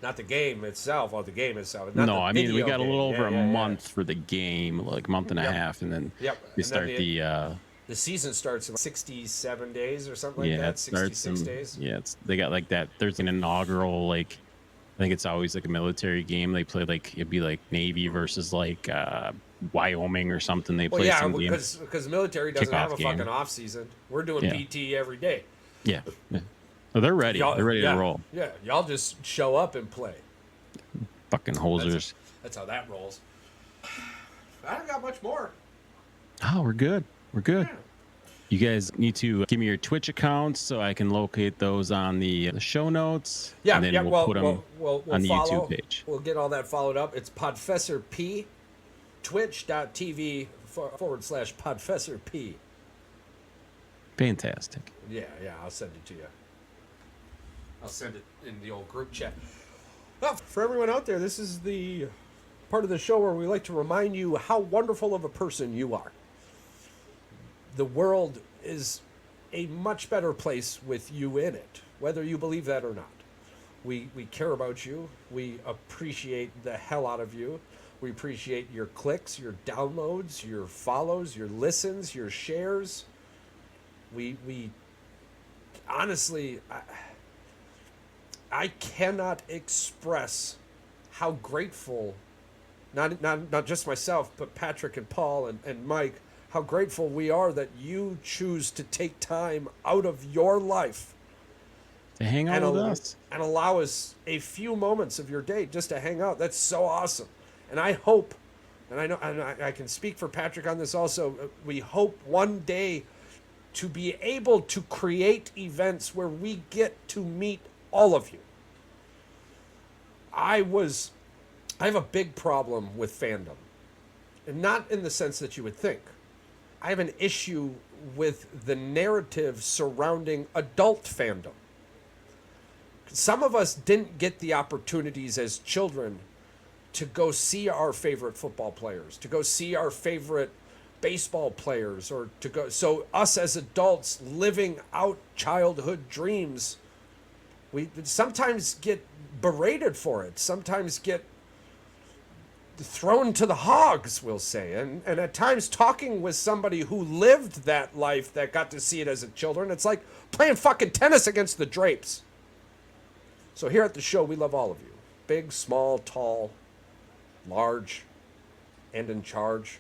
not the game itself. Or the game itself. Not no, I mean we got a little over a month for the game, like a month and a half, and then we start the season starts in 67 days or something like that. 66 days. Yeah, they got like that. There's an inaugural, like, I think it's always like a military game. They play like, it'd be like Navy versus like Wyoming or something. They play some game. Because the military doesn't have a fucking off season. We're doing PT every day. Yeah. So they're ready. They're ready to roll. Yeah, y'all just show up and play. Fucking hosers. That's how that rolls. I don't got much more. Oh, we're good. We're good. Yeah. You guys need to give me your Twitch accounts so I can locate those on the show notes. Yeah, and then we'll put them on the follow, YouTube page. We'll get all that followed up. It's Podfessor P, twitch.tv/Podfessor P. Fantastic. Yeah, I'll send it to you. I'll send it in the old group chat. Well, for everyone out there, this is the part of the show where we like to remind you how wonderful of a person you are. The world is a much better place with you in it, whether you believe that or not. We care about you. We appreciate the hell out of you. We appreciate your clicks, your downloads, your follows, your listens, your shares. We honestly, I cannot express how grateful, not just myself, but Patrick and Paul and Mike, how grateful we are that you choose to take time out of your life to hang out with us and allow us a few moments of your day just to hang out. That's so awesome. And I hope, and I know, and I can speak for Patrick on this also, we hope one day to be able to create events where we get to meet all of you. I have a big problem with fandom, and not in the sense that you would think. I have an issue with the narrative surrounding adult fandom. Some of us didn't get the opportunities as children to go see our favorite football players, to go see our favorite baseball players, or to go. So us as adults living out childhood dreams, we sometimes get berated for it, sometimes get thrown to the hogs, we'll say, and at times talking with somebody who lived that life, that got to see it as a children, it's like playing fucking tennis against the drapes. So here at the show, we love all of you. big, small, tall, large, and in charge.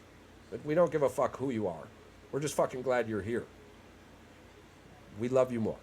We don't give a fuck who you are. We're just fucking glad you're here. We love you more.